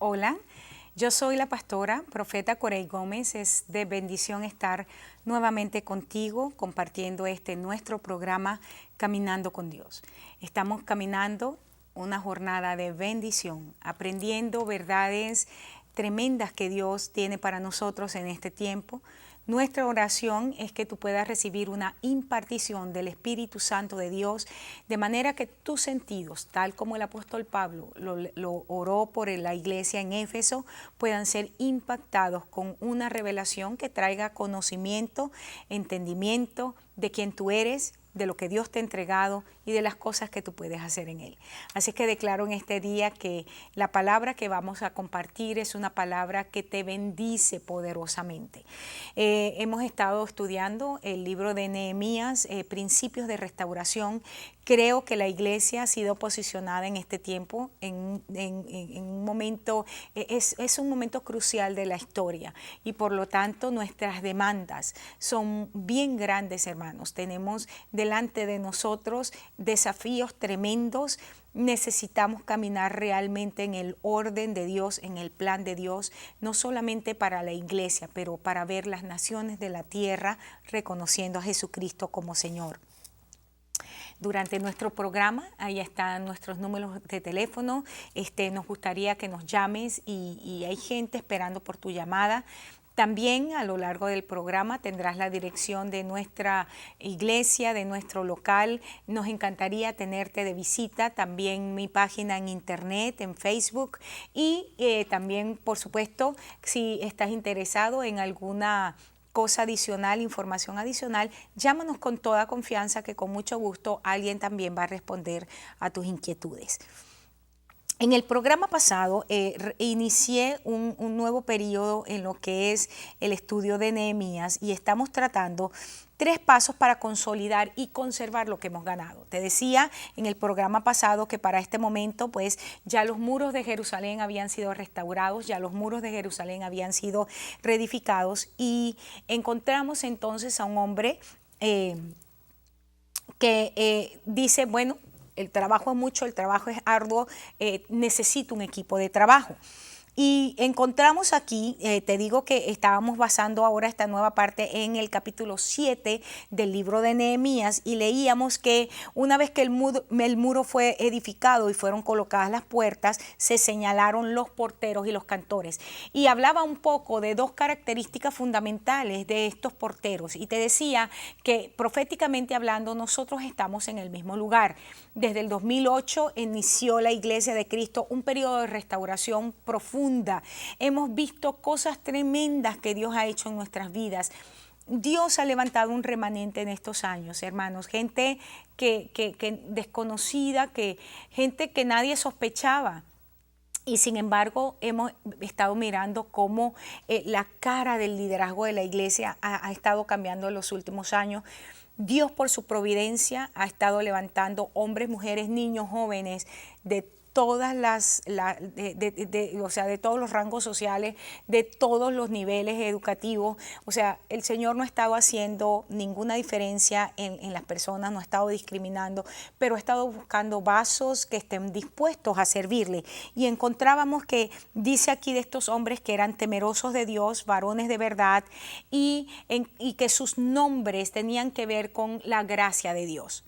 Hola, yo soy la pastora, profeta Corey Gómez. Es de bendición estar nuevamente contigo compartiendo nuestro programa Caminando con Dios. Estamos caminando una jornada de bendición, aprendiendo verdades tremendas que Dios tiene para nosotros en este tiempo. Nuestra oración es que tú puedas recibir una impartición del Espíritu Santo de Dios, de manera que tus sentidos, tal como el apóstol Pablo lo oró por la iglesia en Éfeso, puedan ser impactados con una revelación que traiga conocimiento, entendimiento de quién tú eres, de lo que Dios te ha entregado y de las cosas que tú puedes hacer en Él. Así que declaro en este día que la palabra que vamos a compartir es una palabra que te bendice poderosamente. Hemos estado estudiando el libro de Nehemías, Principios de Restauración. Creo que la iglesia ha sido posicionada en este tiempo en un momento, es un momento crucial de la historia y por lo tanto nuestras demandas son bien grandes, hermanos. Tenemos delante de nosotros desafíos tremendos. Necesitamos caminar realmente en el orden de Dios, en el plan de Dios, no solamente para la iglesia, pero para ver las naciones de la tierra reconociendo a Jesucristo como Señor. Durante nuestro programa, ahí están nuestros números de teléfono. Nos gustaría que nos llames y hay gente esperando por tu llamada. También a lo largo del programa tendrás la dirección de nuestra iglesia, de nuestro local. Nos encantaría tenerte de visita. También mi página en internet, en Facebook. Y también, por supuesto, si estás interesado en alguna cosa adicional, información adicional, llámanos con toda confianza que con mucho gusto alguien también va a responder a tus inquietudes. En el programa pasado inicié un nuevo periodo en lo que es el estudio de Nehemías y estamos tratando 3 pasos para consolidar y conservar lo que hemos ganado. Te decía en el programa pasado que para este momento pues ya los muros de Jerusalén habían sido restaurados, ya los muros de Jerusalén habían sido reedificados y encontramos entonces a un hombre que dice, bueno, el trabajo es mucho, el trabajo es arduo, necesito un equipo de trabajo. Y encontramos aquí, te digo que estábamos basando ahora esta nueva parte en el capítulo 7 del libro de Nehemías y leíamos que una vez que el muro fue edificado y fueron colocadas las puertas, se señalaron los porteros y los cantores. Y hablaba un poco de 2 características fundamentales de estos porteros y te decía que proféticamente hablando nosotros estamos en el mismo lugar. Desde el 2008 inició la Iglesia de Cristo un periodo de restauración profunda. Hemos visto cosas tremendas que Dios ha hecho en nuestras vidas. Dios ha levantado un remanente en estos años, hermanos, gente que desconocida, gente que nadie sospechaba. Y sin embargo, hemos estado mirando cómo la cara del liderazgo de la iglesia ha estado cambiando en los últimos años. Dios, por su providencia, ha estado levantando hombres, mujeres, niños, jóvenes de todas de todos los rangos sociales, de todos los niveles educativos. O sea, el Señor no ha estado haciendo ninguna diferencia en las personas, no ha estado discriminando, pero ha estado buscando vasos que estén dispuestos a servirle. Y encontrábamos que dice aquí de estos hombres que eran temerosos de Dios, varones de verdad, y que sus nombres tenían que ver con la gracia de Dios.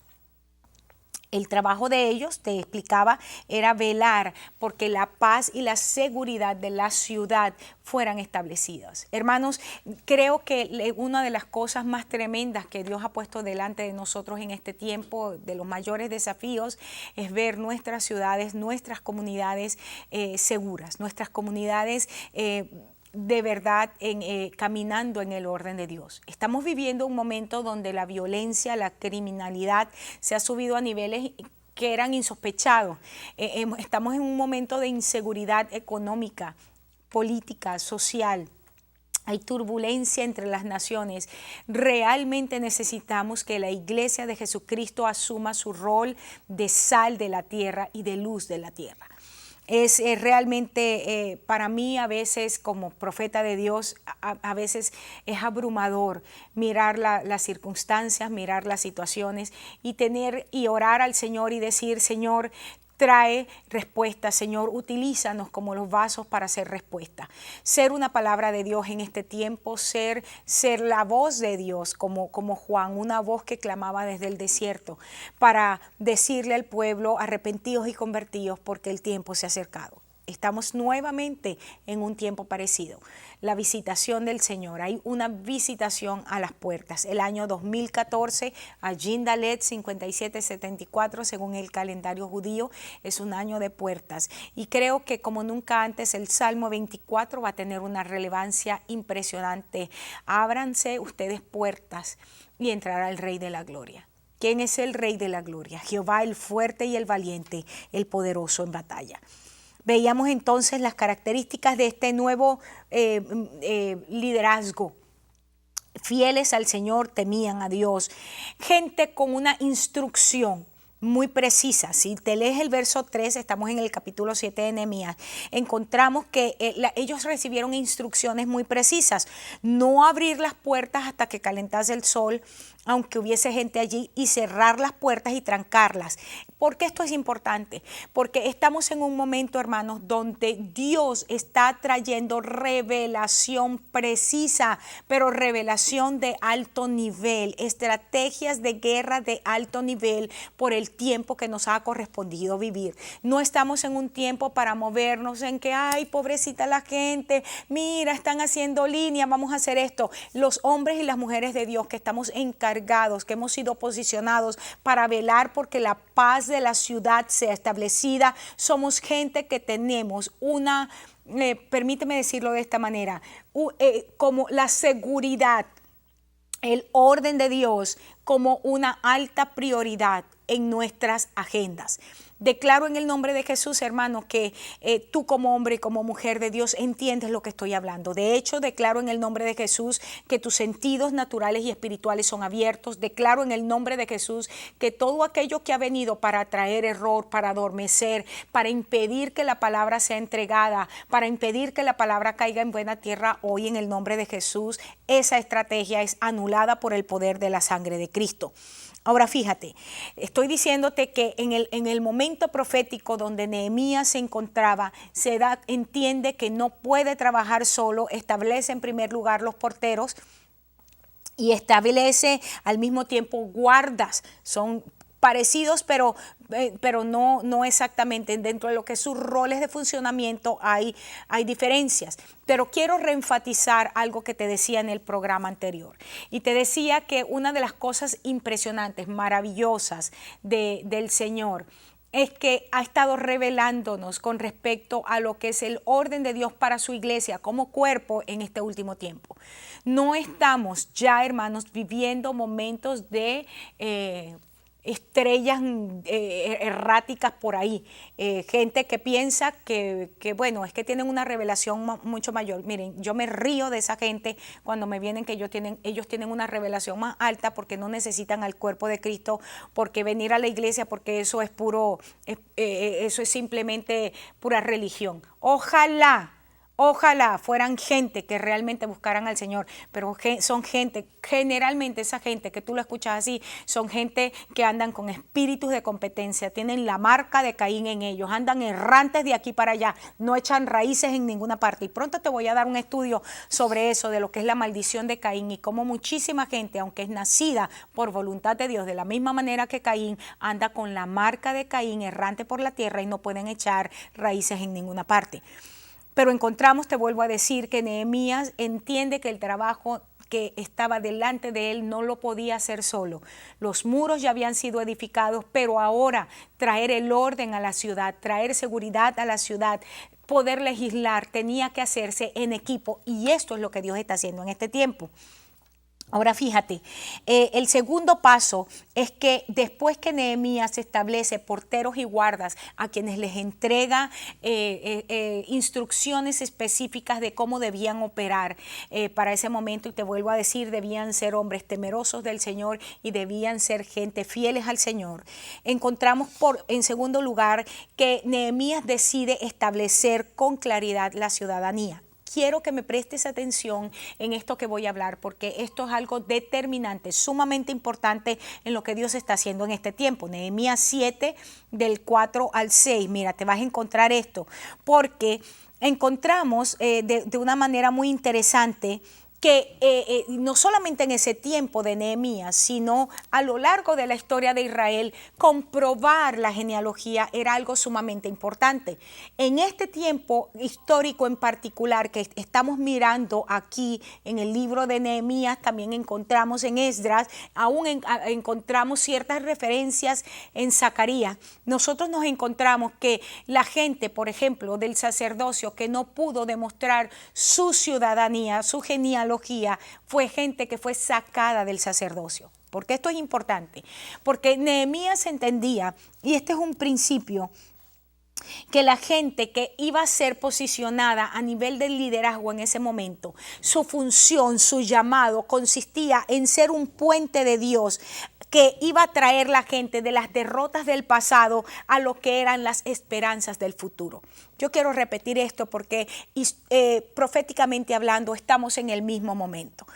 El trabajo de ellos, te explicaba, era velar porque la paz y la seguridad de la ciudad fueran establecidas. Hermanos, creo que una de las cosas más tremendas que Dios ha puesto delante de nosotros en este tiempo, de los mayores desafíos, es ver nuestras ciudades, nuestras comunidades seguras, nuestras comunidades de verdad caminando en el orden de Dios. Estamos viviendo un momento donde la violencia, la criminalidad se ha subido a niveles que eran insospechados. Estamos en un momento de inseguridad económica, política, social. Hay turbulencia entre las naciones. Realmente necesitamos que la iglesia de Jesucristo asuma su rol de sal de la tierra y de luz de la tierra. Es realmente para mí a veces como profeta de Dios, a veces es abrumador mirar las circunstancias, mirar las situaciones y orar al Señor y decir, Señor, trae respuesta. Señor, utilízanos como los vasos para hacer respuesta. Ser una palabra de Dios en este tiempo, ser la voz de Dios como Juan, una voz que clamaba desde el desierto para decirle al pueblo: arrepentidos y convertidos porque el tiempo se ha acercado. Estamos nuevamente en un tiempo parecido. La visitación del Señor. Hay una visitación a las puertas. El año 2014, Ajin Dalet 5774, según el calendario judío, es un año de puertas. Y creo que como nunca antes el Salmo 24 va a tener una relevancia impresionante. Ábranse ustedes puertas y entrará el Rey de la Gloria. ¿Quién es el Rey de la Gloria? Jehová, el fuerte y el valiente, el poderoso en batalla. Veíamos entonces las características de este nuevo liderazgo. Fieles al Señor, temían a Dios. Gente con una instrucción muy precisa. Si te lees el verso 3, estamos en el capítulo 7 de Nehemías, encontramos que ellos recibieron instrucciones muy precisas. No abrir las puertas hasta que calentase el sol, aunque hubiese gente allí, y cerrar las puertas y trancarlas. ¿Por qué esto es importante? Porque estamos en un momento, hermanos, donde Dios está trayendo revelación precisa, pero revelación de alto nivel, estrategias de guerra de alto nivel por el tiempo que nos ha correspondido vivir. No estamos en un tiempo para movernos en que, ay, pobrecita la gente, mira, están haciendo línea, vamos a hacer esto. Los hombres y las mujeres de Dios que estamos encargados, que hemos sido posicionados para velar porque la paz de la ciudad sea establecida, somos gente que tenemos una, permíteme decirlo de esta manera, como la seguridad, el orden de Dios como una alta prioridad en nuestras agendas. Declaro en el nombre de Jesús, hermanos, que tú como hombre y como mujer de Dios entiendes lo que estoy hablando. De hecho, declaro en el nombre de Jesús que tus sentidos naturales y espirituales son abiertos. Declaro en el nombre de Jesús que todo aquello que ha venido para traer error, para adormecer, para impedir que la palabra sea entregada, para impedir que la palabra caiga en buena tierra, hoy en el nombre de Jesús, esa estrategia es anulada por el poder de la sangre de Cristo. Ahora fíjate, estoy diciéndote que en el momento profético donde Nehemías se encontraba, entiende que no puede trabajar solo, establece en primer lugar los porteros y establece al mismo tiempo guardas. Son parecidos, pero no exactamente. Dentro de lo que sus roles de funcionamiento hay diferencias. Pero quiero reenfatizar algo que te decía en el programa anterior. Y te decía que una de las cosas impresionantes, maravillosas del Señor es que ha estado revelándonos con respecto a lo que es el orden de Dios para su iglesia como cuerpo en este último tiempo. No estamos ya, hermanos, viviendo momentos de estrellas erráticas por ahí, gente que piensa que bueno, es que tienen una revelación mucho mayor. Miren, yo me río de esa gente cuando me vienen que ellos tienen una revelación más alta porque no necesitan al cuerpo de Cristo, porque venir a la iglesia, porque eso es eso es simplemente pura religión. Ojalá fueran gente que realmente buscaran al Señor, pero son gente, generalmente esa gente que tú lo escuchas así, son gente que andan con espíritus de competencia, tienen la marca de Caín en ellos, andan errantes de aquí para allá, no echan raíces en ninguna parte. Y pronto te voy a dar un estudio sobre eso, de lo que es la maldición de Caín y cómo muchísima gente, aunque es nacida por voluntad de Dios, de la misma manera que Caín, anda con la marca de Caín errante por la tierra y no pueden echar raíces en ninguna parte. Pero encontramos, te vuelvo a decir, que Nehemías entiende que el trabajo que estaba delante de él no lo podía hacer solo. Los muros ya habían sido edificados, pero ahora traer el orden a la ciudad, traer seguridad a la ciudad, poder legislar, tenía que hacerse en equipo. Y esto es lo que Dios está haciendo en este tiempo. Ahora fíjate, el segundo paso es que después que Nehemías establece porteros y guardas a quienes les entrega instrucciones específicas de cómo debían operar para ese momento, y te vuelvo a decir, debían ser hombres temerosos del Señor y debían ser gente fieles al Señor. Encontramos en segundo lugar que Nehemías decide establecer con claridad la ciudadanía. quiero que me prestes atención en esto que voy a hablar, porque esto es algo determinante, sumamente importante en lo que Dios está haciendo en este tiempo. Nehemías 7, del 4 al 6. Mira, te vas a encontrar esto, porque encontramos de una manera muy interesante que no solamente en ese tiempo de Nehemías, sino a lo largo de la historia de Israel, comprobar la genealogía era algo sumamente importante. En este tiempo histórico en particular que estamos mirando aquí en el libro de Nehemías, también encontramos en Esdras, aún encontramos ciertas referencias en Zacarías. Nosotros nos encontramos que la gente, por ejemplo, del sacerdocio que no pudo demostrar su ciudadanía, su genealogía, fue gente que fue sacada del sacerdocio. Porque esto es importante, porque Nehemías entendía, y este es un principio, que la gente que iba a ser posicionada a nivel del liderazgo en ese momento, su función, su llamado consistía en ser un puente de Dios que iba a traer la gente de las derrotas del pasado a lo que eran las esperanzas del futuro. Yo quiero repetir esto porque proféticamente hablando estamos en el mismo momento.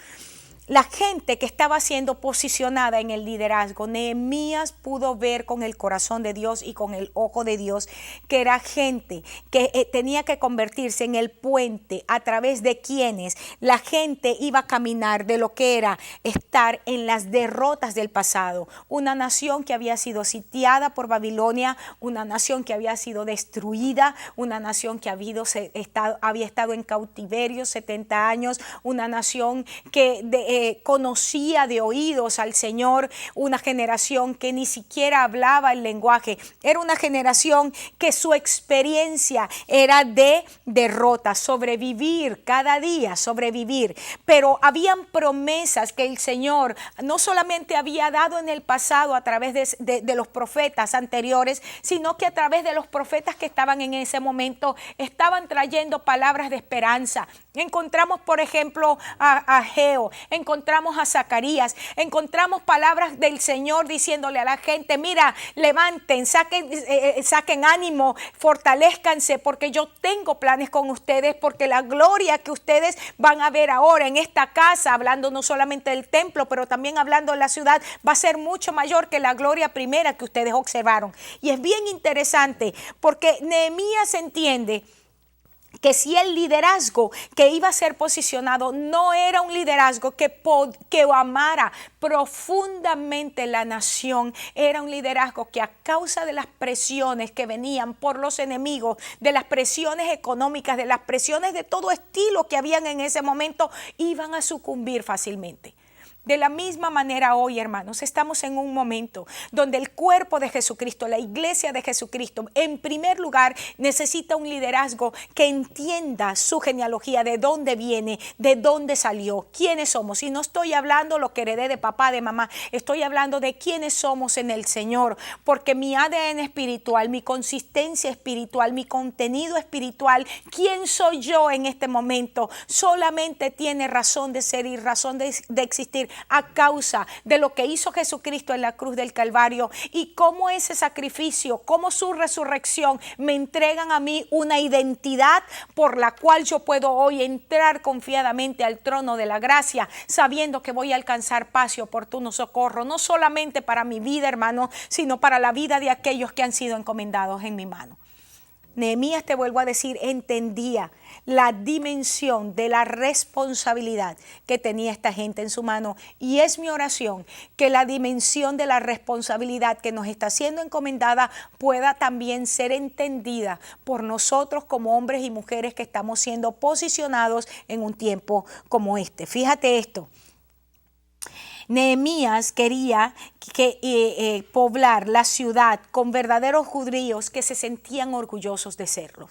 La gente que estaba siendo posicionada en el liderazgo, Nehemías pudo ver con el corazón de Dios y con el ojo de Dios que era gente que tenía que convertirse en el puente a través de quienes la gente iba a caminar de lo que era estar en las derrotas del pasado. Una nación que había sido sitiada por Babilonia, una nación que había sido destruida, una nación que había estado en cautiverio 70 años, una nación que conocía de oídos al Señor, una generación que ni siquiera hablaba el lenguaje, era una generación que su experiencia era de derrota, sobrevivir cada día, sobrevivir, pero habían promesas que el Señor no solamente había dado en el pasado a través de los profetas anteriores, sino que a través de los profetas que estaban en ese momento, estaban trayendo palabras de esperanza. Encontramos, por ejemplo, a Ageo, encontramos a Zacarías, encontramos palabras del Señor diciéndole a la gente: mira, levanten, saquen ánimo, fortalezcanse, porque yo tengo planes con ustedes, porque la gloria que ustedes van a ver ahora en esta casa, hablando no solamente del templo, pero también hablando de la ciudad, va a ser mucho mayor que la gloria primera que ustedes observaron. Y es bien interesante porque Nehemías entiende que si el liderazgo que iba a ser posicionado no era un liderazgo que amara profundamente la nación, era un liderazgo que a causa de las presiones que venían por los enemigos, de las presiones económicas, de las presiones de todo estilo que habían en ese momento, iban a sucumbir fácilmente. De la misma manera hoy, hermanos, estamos en un momento donde el cuerpo de Jesucristo, la iglesia de Jesucristo, en primer lugar necesita un liderazgo que entienda su genealogía, de dónde viene, de dónde salió, quiénes somos. Y no estoy hablando lo que heredé de papá, de mamá, estoy hablando de quiénes somos en el Señor, porque mi ADN espiritual, mi consistencia espiritual, mi contenido espiritual, quién soy yo en este momento, solamente tiene razón de ser y razón de existir a causa de lo que hizo Jesucristo en la cruz del Calvario, y cómo ese sacrificio, cómo su resurrección me entregan a mí una identidad por la cual yo puedo hoy entrar confiadamente al trono de la gracia, sabiendo que voy a alcanzar paz y oportuno socorro, no solamente para mi vida, hermano, sino para la vida de aquellos que han sido encomendados en mi mano. Nehemías, te vuelvo a decir, entendía la dimensión de la responsabilidad que tenía esta gente en su mano, y es mi oración que la dimensión de la responsabilidad que nos está siendo encomendada pueda también ser entendida por nosotros como hombres y mujeres que estamos siendo posicionados en un tiempo como este. Fíjate esto. Nehemías quería poblar la ciudad con verdaderos judíos que se sentían orgullosos de serlo.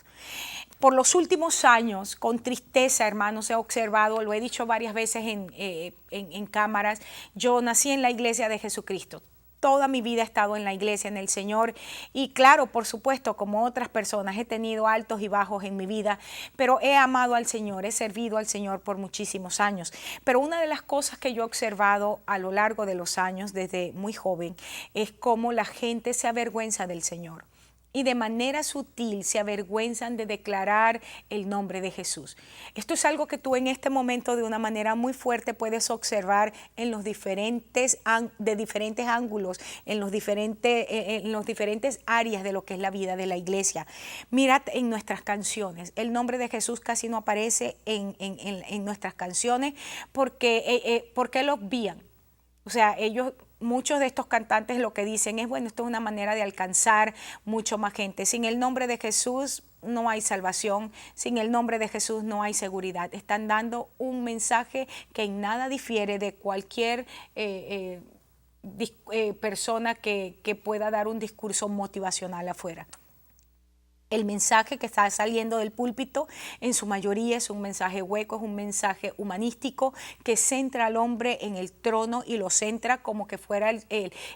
Por los últimos años, con tristeza, hermanos, he observado, lo he dicho varias veces en cámaras, yo nací en la iglesia de Jesucristo. Toda mi vida he estado en la iglesia, en el Señor, y claro, por supuesto, como otras personas, he tenido altos y bajos en mi vida, pero he amado al Señor, he servido al Señor por muchísimos años. Pero una de las cosas que yo he observado a lo largo de los años, desde muy joven, es cómo la gente se avergüenza del Señor. y de manera sutil se avergüenzan de declarar el nombre de Jesús. Esto es algo que tú en este momento de una manera muy fuerte puedes observar en los diferentes ángulos, en los diferentes áreas de lo que es la vida de la iglesia. Mirad en nuestras canciones, el nombre de Jesús casi no aparece en nuestras canciones porque lo obvían. O sea, muchos de estos cantantes lo que dicen es, bueno, esto es una manera de alcanzar mucho más gente. Sin el nombre de Jesús no hay salvación, sin el nombre de Jesús no hay seguridad. Están dando un mensaje que en nada difiere de cualquier persona que pueda dar un discurso motivacional afuera. El mensaje que está saliendo del púlpito en su mayoría es un mensaje hueco, es un mensaje humanístico que centra al hombre en el trono y lo centra como que fuera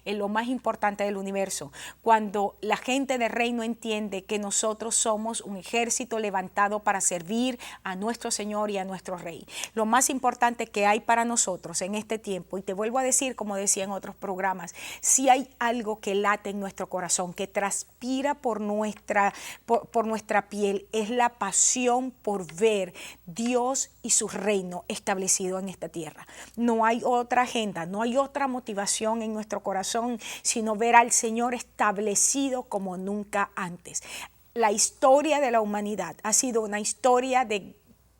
lo más importante del universo. Cuando la gente del reino entiende que nosotros somos un ejército levantado para servir a nuestro Señor y a nuestro Rey. Lo más importante que hay para nosotros en este tiempo, y te vuelvo a decir, como decía en otros programas, si hay algo que late en nuestro corazón, que transpira por nuestra piel, es la pasión por ver Dios y su reino establecido en esta tierra. No hay otra agenda, no hay otra motivación en nuestro corazón, sino ver al Señor establecido como nunca antes. La historia de la humanidad ha sido una historia de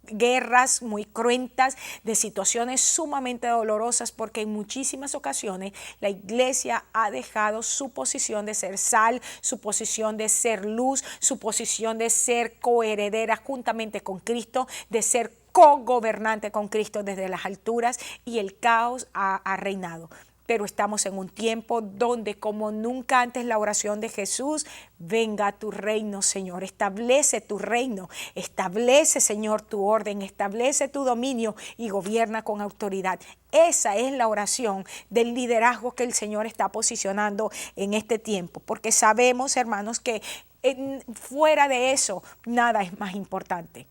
guerras muy cruentas, de situaciones sumamente dolorosas, porque en muchísimas ocasiones la iglesia ha dejado su posición de ser sal, su posición de ser luz, su posición de ser coheredera juntamente con Cristo, de ser cogobernante con Cristo desde las alturas, y el caos ha reinado. Pero estamos en un tiempo donde como nunca antes la oración de Jesús, venga a tu reino, Señor, establece tu reino, establece, Señor, tu orden, establece tu dominio y gobierna con autoridad. Esa es la oración del liderazgo que el Señor está posicionando en este tiempo, porque sabemos, hermanos, que fuera de eso nada es más importante.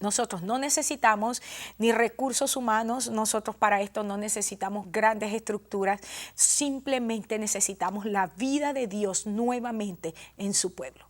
Nosotros no necesitamos ni recursos humanos, nosotros para esto no necesitamos grandes estructuras, simplemente necesitamos la vida de Dios nuevamente en su pueblo.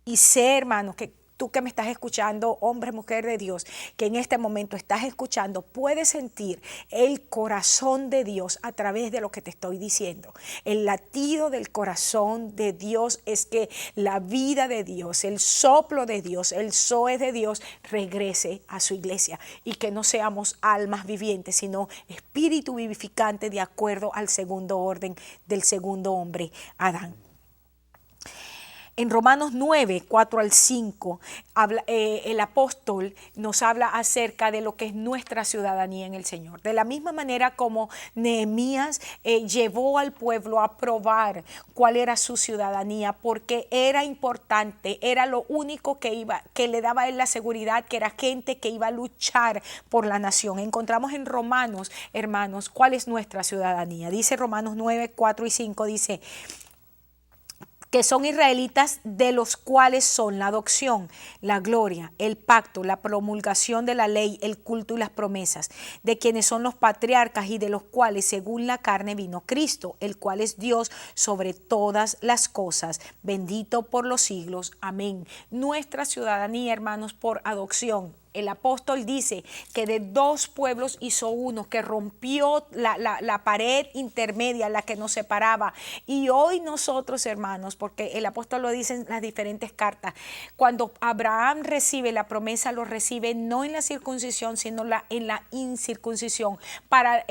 Y sé, hermanos, que tú que me estás escuchando, hombre, mujer de Dios, que en este momento estás escuchando, puedes sentir el corazón de Dios a través de lo que te estoy diciendo. El latido del corazón de Dios es que la vida de Dios, el soplo de Dios, el zoe de Dios regrese a su iglesia y que no seamos almas vivientes, sino espíritu vivificante de acuerdo al segundo orden del segundo hombre, Adán. En Romanos 9, 4 al 5, el apóstol nos habla acerca de lo que es nuestra ciudadanía en el Señor. De la misma manera como Nehemías llevó al pueblo a probar cuál era su ciudadanía, porque era importante, era lo único que le daba a él la seguridad, que era gente que iba a luchar por la nación. Encontramos en Romanos, hermanos, cuál es nuestra ciudadanía. Dice Romanos 9, 4 y 5, dice que son israelitas, de los cuales son la adopción, la gloria, el pacto, la promulgación de la ley, el culto y las promesas, de quienes son los patriarcas y de los cuales según la carne vino Cristo, el cual es Dios sobre todas las cosas, bendito por los siglos. Amén. Nuestra ciudadanía, hermanos, por adopción. El apóstol dice que de dos pueblos hizo uno, que rompió la pared intermedia, la que nos separaba. Y hoy nosotros, hermanos, porque el apóstol lo dice en las diferentes cartas, cuando Abraham recibe la promesa, lo recibe no en la circuncisión, sino en la incircuncisión, para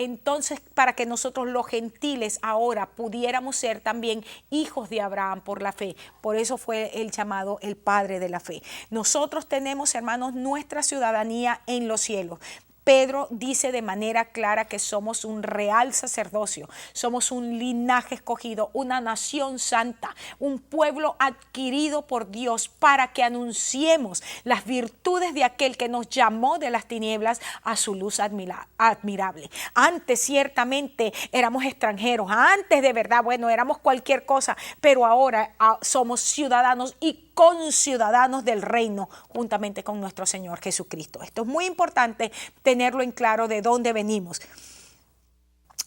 que nosotros los gentiles ahora pudiéramos ser también hijos de Abraham por la fe. Por eso fue el llamado el Padre de la fe. Nosotros tenemos, hermanos, nuestra ciudadanía en los cielos. Pedro dice de manera clara que somos un real sacerdocio, somos un linaje escogido, una nación santa, un pueblo adquirido por Dios para que anunciemos las virtudes de aquel que nos llamó de las tinieblas a su luz admirable. Antes ciertamente éramos extranjeros, antes de verdad, bueno, éramos cualquier cosa, pero ahora somos ciudadanos y conciudadanos del reino juntamente con nuestro Señor Jesucristo. Esto es muy importante tenerlo en claro de dónde venimos.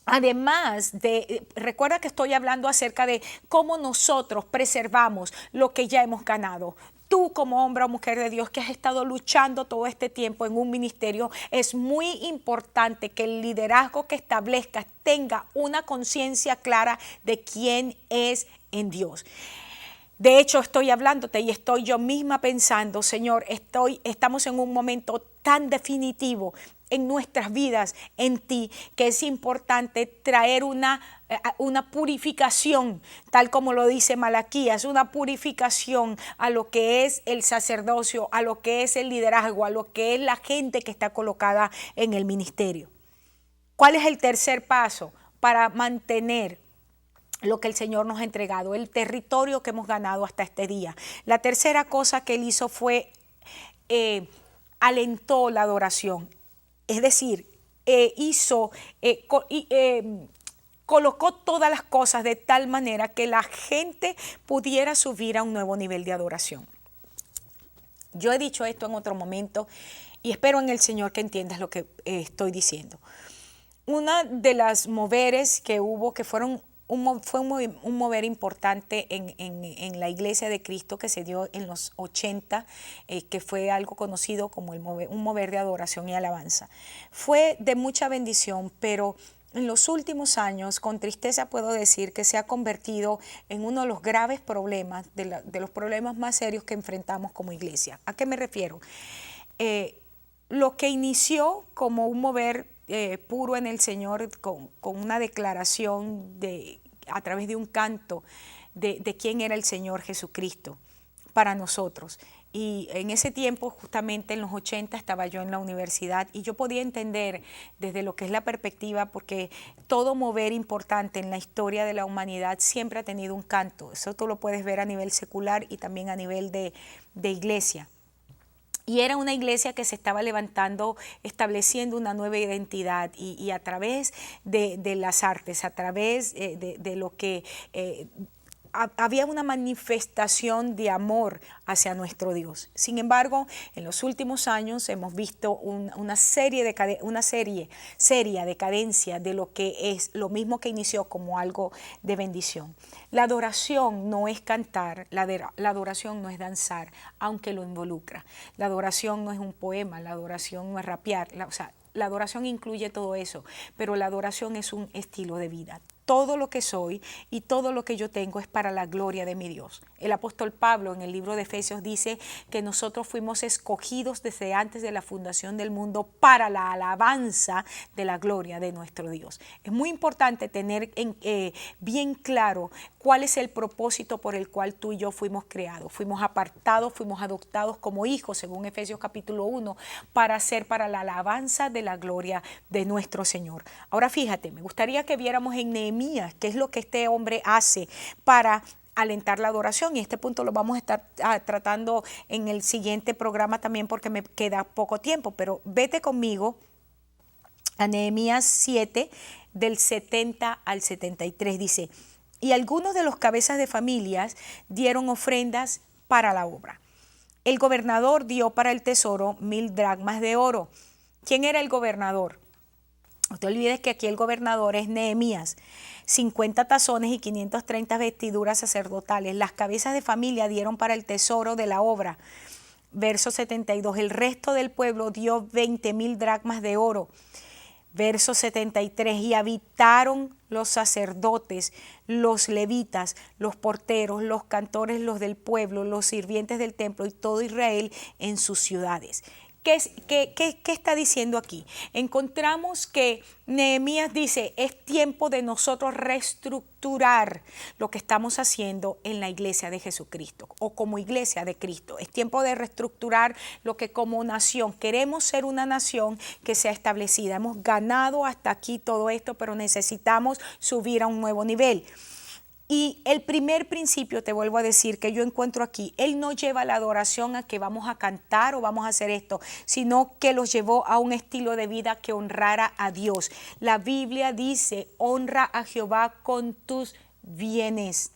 Además de, recuerda que estoy hablando acerca de cómo nosotros preservamos lo que ya hemos ganado. Tú como hombre o mujer de Dios que has estado luchando todo este tiempo en un ministerio, es muy importante que el liderazgo que establezcas tenga una conciencia clara de quién es en Dios. De hecho, estoy hablándote y estoy yo misma pensando, Señor, estamos en un momento tan definitivo en nuestras vidas, en ti, que es importante traer una purificación, tal como lo dice Malaquías, una purificación a lo que es el sacerdocio, a lo que es el liderazgo, a lo que es la gente que está colocada en el ministerio. ¿Cuál es el tercer paso para mantener lo que el Señor nos ha entregado, el territorio que hemos ganado hasta este día? La tercera cosa que Él hizo fue alentó la adoración. Es decir, colocó todas las cosas de tal manera que la gente pudiera subir a un nuevo nivel de adoración. Yo he dicho esto en otro momento y espero en el Señor que entiendas lo que estoy diciendo. Una de las moveres que hubo, que fue un mover importante en la Iglesia de Cristo que se dio en los 80, que fue algo conocido como un mover de adoración y alabanza. Fue de mucha bendición, pero en los últimos años, con tristeza puedo decir que se ha convertido en uno de los graves problemas, de los problemas más serios que enfrentamos como iglesia. ¿A qué me refiero? Lo que inició como un mover puro en el Señor, con una declaración a través de un canto de quién era el Señor Jesucristo para nosotros. Y en ese tiempo, justamente en los 80, estaba yo en la universidad y yo podía entender desde lo que es la perspectiva, porque todo mover importante en la historia de la humanidad siempre ha tenido un canto. Eso tú lo puedes ver a nivel secular y también a nivel de iglesia. Y era una iglesia que se estaba levantando, estableciendo una nueva identidad y a través de las artes, a través de lo que había una manifestación de amor hacia nuestro Dios. Sin embargo, en los últimos años hemos visto una seria decadencia de lo que es lo mismo que inició como algo de bendición. La adoración no es cantar, la adoración no es danzar, aunque lo involucra. La adoración no es un poema, la adoración no es rapear, la adoración incluye todo eso, pero la adoración es un estilo de vida. Todo lo que soy y todo lo que yo tengo es para la gloria de mi Dios. El apóstol Pablo en el libro de Efesios dice que nosotros fuimos escogidos desde antes de la fundación del mundo para la alabanza de la gloria de nuestro Dios. Es muy importante tener bien claro cuál es el propósito por el cual tú y yo fuimos creados. Fuimos apartados, fuimos adoptados como hijos, según Efesios capítulo 1, para ser para la alabanza de la gloria de nuestro Señor. Ahora fíjate, me gustaría que viéramos en Nehemías qué es lo que este hombre hace para alentar la adoración, y este punto lo vamos a estar tratando en el siguiente programa también porque me queda poco tiempo, pero vete conmigo a Nehemías 7 del 70 al 73. Dice: y algunos de los cabezas de familias dieron ofrendas para la obra. El gobernador dio para el tesoro 1000 dracmas de oro. ¿Quién era el gobernador? No te olvides que aquí el gobernador es Nehemías. 50 tazones y 530 vestiduras sacerdotales. Las cabezas de familia dieron para el tesoro de la obra. Verso 72. El resto del pueblo dio 20,000 dracmas de oro. Verso 73. Y habitaron los sacerdotes, los levitas, los porteros, los cantores, los del pueblo, los sirvientes del templo y todo Israel en sus ciudades. ¿Qué está diciendo aquí? Encontramos que Nehemías dice, es tiempo de nosotros reestructurar lo que estamos haciendo en la iglesia de Jesucristo o como iglesia de Cristo. Es tiempo de reestructurar lo que como nación, queremos ser una nación que sea establecida. Hemos ganado hasta aquí todo esto, pero necesitamos subir a un nuevo nivel. Y el primer principio, te vuelvo a decir, que yo encuentro aquí, Él no lleva la adoración a que vamos a cantar o vamos a hacer esto, sino que los llevó a un estilo de vida que honrara a Dios. La Biblia dice, honra a Jehová con tus bienes.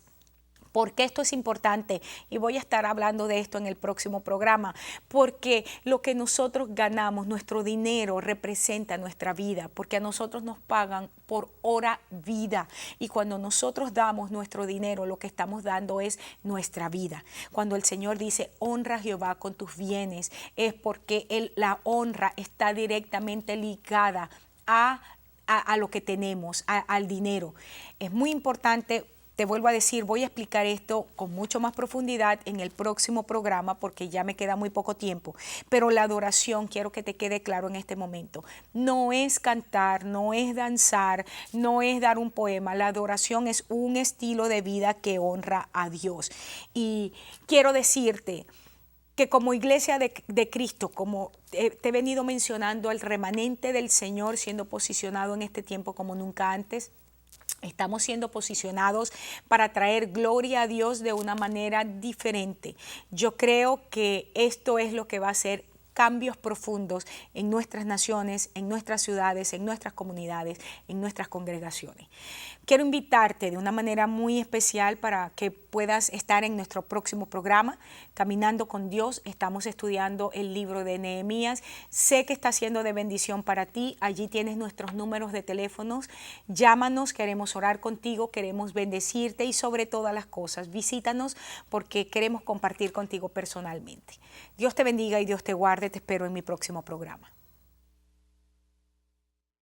¿Por qué esto es importante? Y voy a estar hablando de esto en el próximo programa, porque lo que nosotros ganamos, nuestro dinero representa nuestra vida, porque a nosotros nos pagan por hora vida. Y cuando nosotros damos nuestro dinero, lo que estamos dando es nuestra vida. Cuando el Señor dice, honra a Jehová con tus bienes, es porque la honra está directamente ligada a lo que tenemos, al dinero. Es muy importante. Te vuelvo a decir, voy a explicar esto con mucho más profundidad en el próximo programa porque ya me queda muy poco tiempo. Pero la adoración, quiero que te quede claro en este momento, no es cantar, no es danzar, no es dar un poema. La adoración es un estilo de vida que honra a Dios. Y quiero decirte que como iglesia de Cristo, como te he venido mencionando, el remanente del Señor siendo posicionado en este tiempo como nunca antes, estamos siendo posicionados para traer gloria a Dios de una manera diferente. Yo creo que esto es lo que va a hacer cambios profundos en nuestras naciones, en nuestras ciudades, en nuestras comunidades, en nuestras congregaciones. Quiero invitarte de una manera muy especial para que puedas estar en nuestro próximo programa, Caminando con Dios. Estamos estudiando el libro de Nehemías. Sé que está siendo de bendición para ti. Allí tienes nuestros números de teléfonos. Llámanos, queremos orar contigo, queremos bendecirte y sobre todas las cosas, visítanos porque queremos compartir contigo personalmente. Dios te bendiga y Dios te guarde. Te espero en mi próximo programa.